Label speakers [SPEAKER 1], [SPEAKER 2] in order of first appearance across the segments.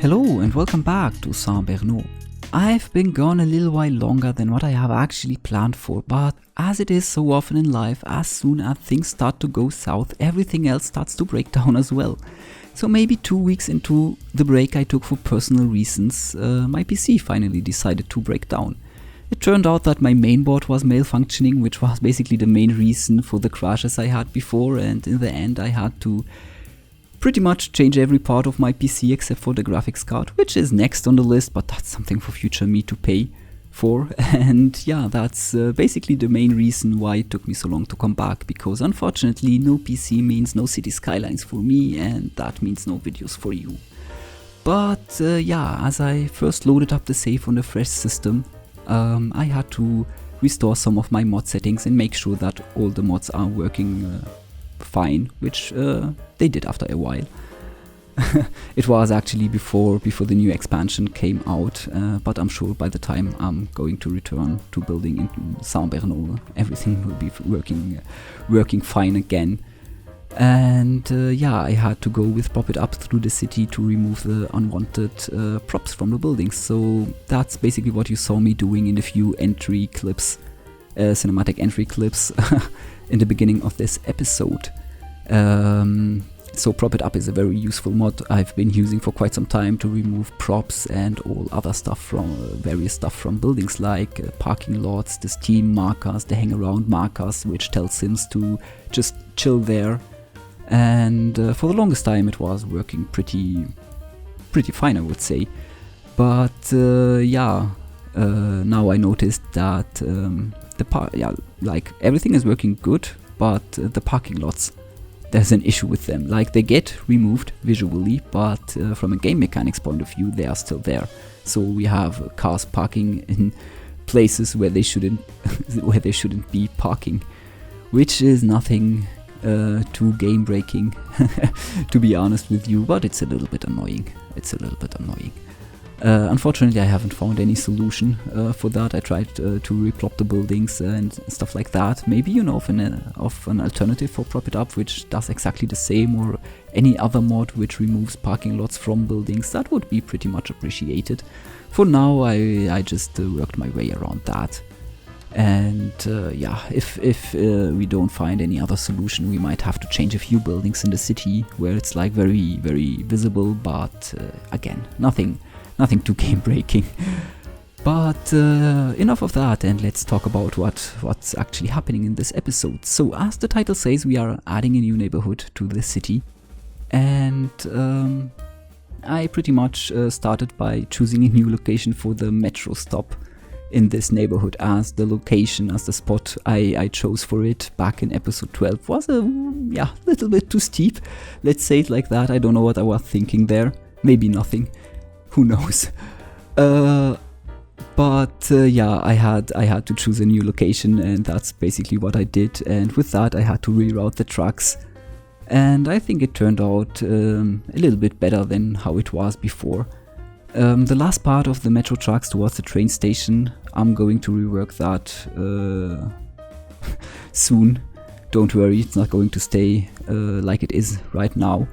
[SPEAKER 1] Hello and welcome back to Bernò. I've been gone a little while longer than what I have actually planned for, but as it is so often in life, as soon as things start to go south, everything else starts to break down as well. So maybe 2 weeks into the break I took for personal reasons, my PC finally decided to break down. It turned out that my mainboard was malfunctioning, which was basically the main reason for the crashes I had before, and in the end I had to pretty much change every part of my PC except for the graphics card, which is next on the list, but that's something for future me to pay for. And yeah, that's basically the main reason why it took me so long to come back, because unfortunately no PC means no City Skylines for me, and that means no videos for you. But yeah, as I first loaded up the save on the fresh system, I had to restore some of my mod settings and make sure that all the mods are working fine, which they did after a while. It was actually before the new expansion came out, but I'm sure by the time I'm going to return to building in Bernò, everything will be working fine again. And yeah, I had to go with Prop It Up through the city to remove the unwanted props from the buildings. So that's basically what you saw me doing in the few entry clips, cinematic entry clips in the beginning of this episode. So Prop It Up is a very useful mod I've been using for quite some time to remove props and all other stuff from various stuff from buildings, like parking lots, the steam markers, the hang around markers, which tell Sims to just chill there. And for the longest time it was working pretty fine, I would say. But yeah, now I noticed that like everything is working good, but the parking lots, there's an issue with them. Like, they get removed visually, but from a game mechanics point of view, they are still there. So we have cars parking in places where they shouldn't be parking, which is nothing too game breaking, to be honest with you. But it's a little bit annoying. Unfortunately, I haven't found any solution for that. I tried to replop the buildings and stuff like that. Maybe you know of an alternative for Prop It Up which does exactly the same, or any other mod which removes parking lots from buildings. That would be pretty much appreciated. For now, I just worked my way around that. And yeah, if we don't find any other solution, we might have to change a few buildings in the city where it's like very, very visible. But again, nothing too game breaking. But enough of that, and let's talk about what's actually happening in this episode. So as the title says, we are adding a new neighborhood to the city, and I pretty much started by choosing a new location for the metro stop in this neighborhood, as the spot I chose for it back in episode 12 was a little bit too steep. Let's say it like that. I don't know what I was thinking there. Maybe nothing. Who knows? But yeah, I had to choose a new location, and that's basically what I did. And with that, I had to reroute the trucks, and I think it turned out a little bit better than how it was before. The last part of the metro tracks towards the train station, I'm going to rework that soon. Don't worry, it's not going to stay like it is right now.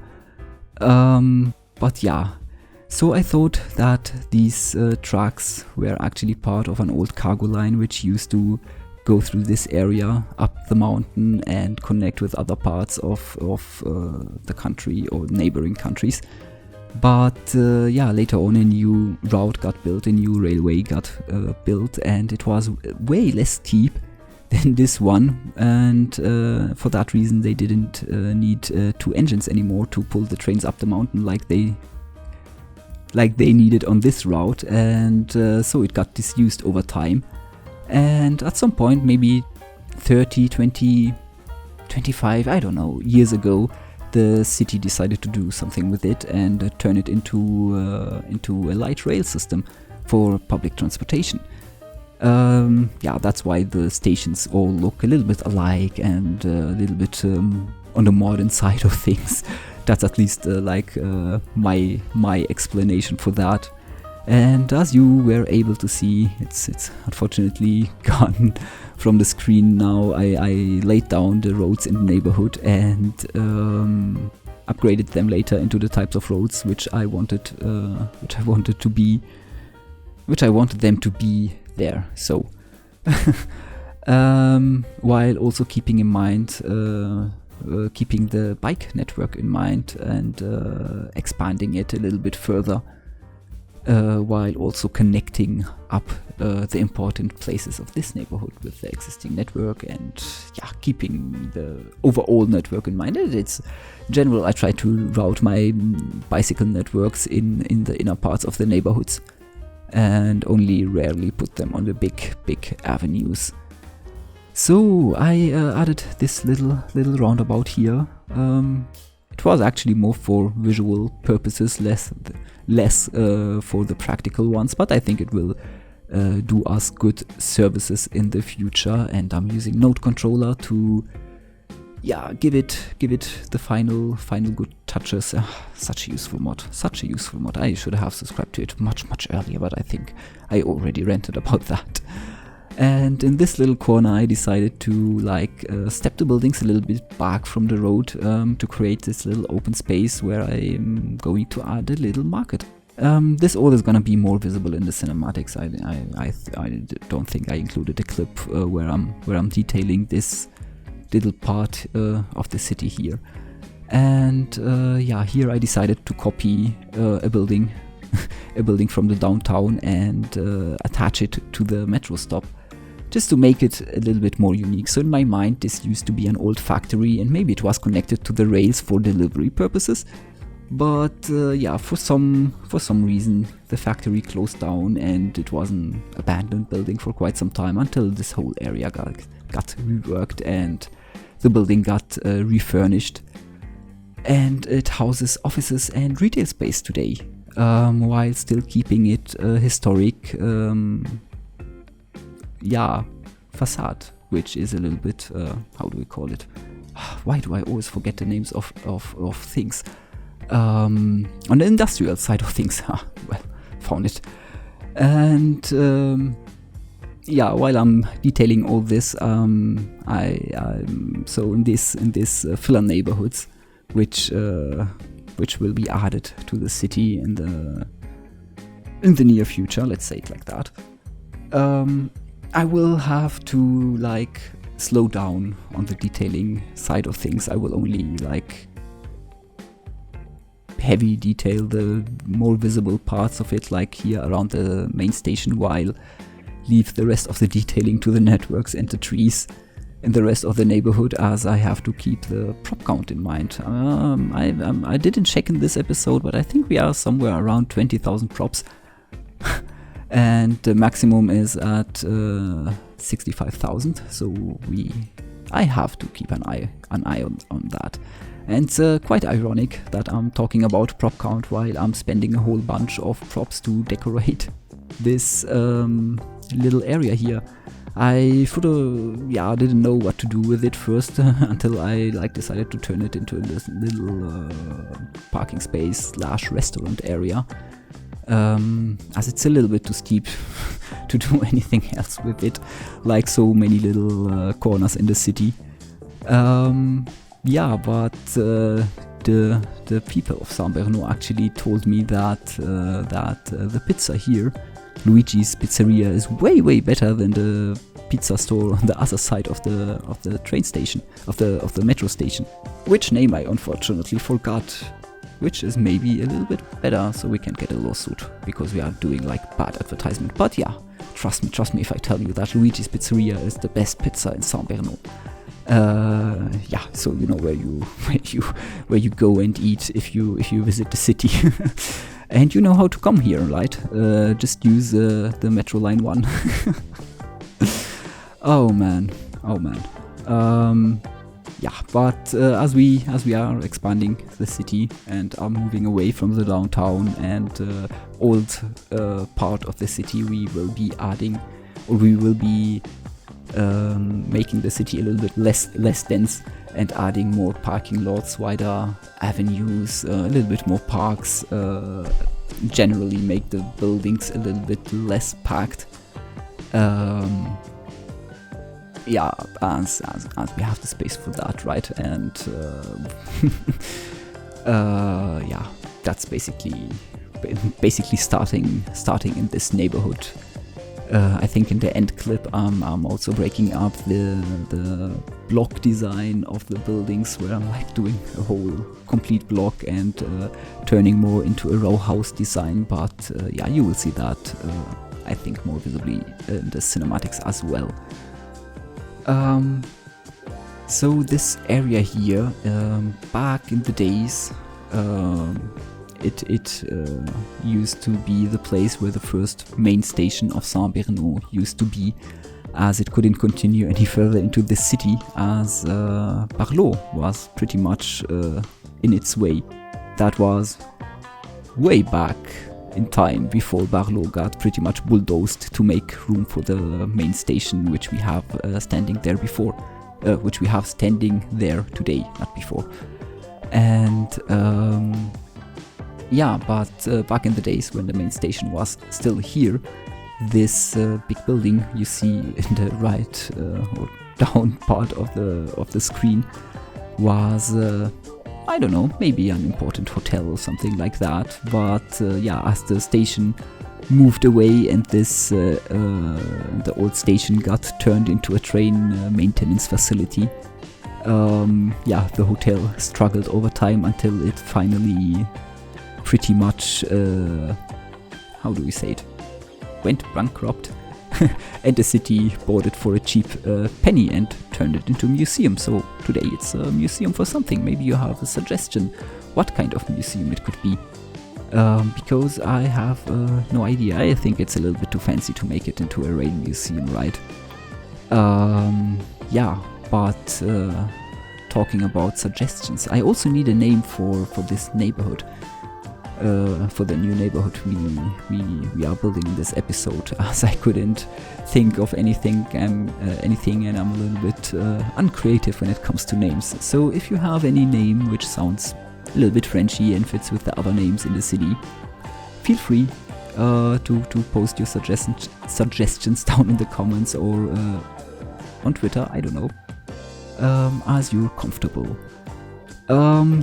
[SPEAKER 1] But yeah. So I thought that these tracks were actually part of an old cargo line which used to go through this area up the mountain and connect with other parts of the country or neighboring countries. But yeah, later on a new route got built, a new railway got built, and it was way less steep than this one. And for that reason they didn't need 2 engines anymore to pull the trains up the mountain like they needed on this route, and so it got disused over time. And at some point, maybe 30, 20, 25, I don't know, years ago, the city decided to do something with it and turn it into a light rail system for public transportation. Yeah, that's why the stations all look a little bit alike and a little bit on the modern side of things. That's at least my explanation for that. And as you were able to see, it's unfortunately gone from the screen now. I laid down the roads in the neighborhood, and upgraded them later into the types of roads which I wanted them to be there. So while also keeping in mind keeping the bike network in mind and expanding it a little bit further, while also connecting up the important places of this neighborhood with the existing network, and keeping the overall network in mind. It's in general, I try to route my bicycle networks in the inner parts of the neighborhoods and only rarely put them on the big avenues. So I added this little roundabout here. It was actually more for visual purposes, less for the practical ones, but I think it will do us good services in the future, and I'm using Node Controller to give it the final good touches. Such a useful mod. I should have subscribed to it much earlier, but I think I already ranted about that. And in this little corner I decided to step the buildings a little bit back from the road to create this little open space where I'm going to add a little market. This all is gonna be more visible in the cinematics. I don't think I included a clip where I'm detailing this little part of the city here. And here I decided to copy a building from the downtown and attach it to the metro stop, just to make it a little bit more unique. So in my mind, this used to be an old factory, and maybe it was connected to the rails for delivery purposes. But for some reason, the factory closed down, and it was an abandoned building for quite some time until this whole area got reworked and the building got refurnished, and it houses offices and retail space today, while still keeping it historic. Facade, which is a little bit, how do we call it? Why do I always forget the names of things? On the industrial side of things, well, found it. And while I'm detailing all this, so in this filler neighborhoods, which will be added to the city in the near future, let's say it like that. I will have to slow down on the detailing side of things. I will only heavy detail the more visible parts of it, like here around the main station, while leave the rest of the detailing to the networks and the trees in the rest of the neighborhood, as I have to keep the prop count in mind. I didn't check in this episode, but I think we are somewhere around 20,000 props. And the maximum is at 65,000, so I have to keep an eye on that. And it's quite ironic that I'm talking about prop count while I'm spending a whole bunch of props to decorate this little area here. I didn't know what to do with it first until I decided to turn it into a little parking space / restaurant area. As it's a little bit too steep to do anything else with it, like so many little corners in the city. But the people of San Bernò actually told me that the pizza here, Luigi's Pizzeria, is way better than the pizza store on the other side of the train station, of the metro station. Which name I unfortunately forgot. Which is maybe a little bit better, so we can get a lawsuit because we are doing bad advertisement. But trust me if I tell you that Luigi's Pizzeria is the best pizza in San Bernò. So you know where you go and eat if you visit the city, and you know how to come here, right? Just use the Metro Line 1. Oh man. But as we are expanding the city and are moving away from the downtown and old part of the city, we will be making the city a little bit less dense and adding more parking lots, wider avenues, a little bit more parks, generally make the buildings a little bit less packed. As we have the space for that, right? And Yeah, that's basically starting in this neighborhood. I think in the end clip I'm also breaking up the block design of the buildings, where I'm like doing a whole complete block and turning more into a row house design, but yeah, you will see that I think more visibly in the cinematics as well. So this area here, back in the days, it used to be the place where the first main station of Saint-Bernau used to be, as it couldn't continue any further into the city, as Bernò was pretty much in its way. That was way back in time, before Bernò got pretty much bulldozed to make room for the main station, which we have standing there today, not before. And yeah, but back in the days when the main station was still here, this big building you see in the right or down part of the screen was I don't know, maybe an important hotel or something like that. But yeah, as the station moved away and this the old station got turned into a train maintenance facility, yeah, the hotel struggled over time until it finally pretty much, how do we say it, went bankrupt, and the city bought it for a cheap penny and turned it into a museum. So today it's a museum for something. Maybe you have a suggestion what kind of museum it could be, because I have no idea. I think it's a little bit too fancy to make it into a rail museum, right? Yeah, but talking about suggestions, I also need a name for this neighborhood. For the new neighborhood we are building in this episode, as I couldn't think of anything and I'm a little bit uncreative when it comes to names. So if you have any name which sounds a little bit Frenchy and fits with the other names in the city, feel free to post your suggestions down in the comments or on Twitter, I don't know, as you're comfortable.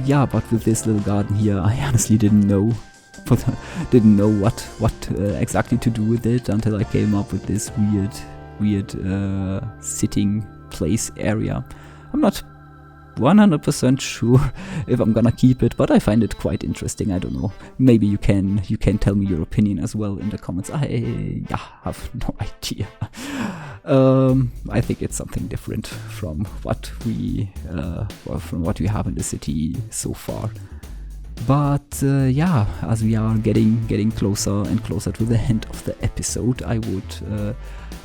[SPEAKER 1] Yeah, but with this little garden here, I honestly didn't know what exactly to do with it until I came up with this weird sitting place area. I'm not 100% sure if I'm gonna keep it, but I find it quite interesting. I don't know. Maybe you can tell me your opinion as well in the comments. I have no idea. I think it's something different from what we have in the city so far. But yeah, as we are getting closer and closer to the end of the episode, I would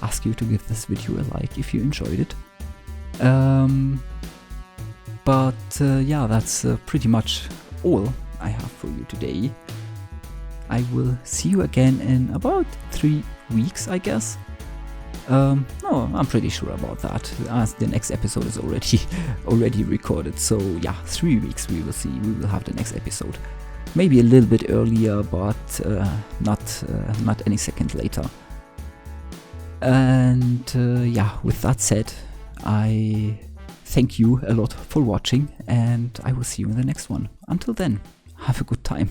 [SPEAKER 1] ask you to give this video a like if you enjoyed it. But yeah, that's pretty much all I have for you today. I will see you again in about 3 weeks, I guess. No, I'm pretty sure about that, as the next episode is already recorded. So yeah, 3 weeks we will have the next episode. Maybe a little bit earlier, but not any second later. And yeah, with that said, I thank you a lot for watching, and I will see you in the next one. Until then, have a good time.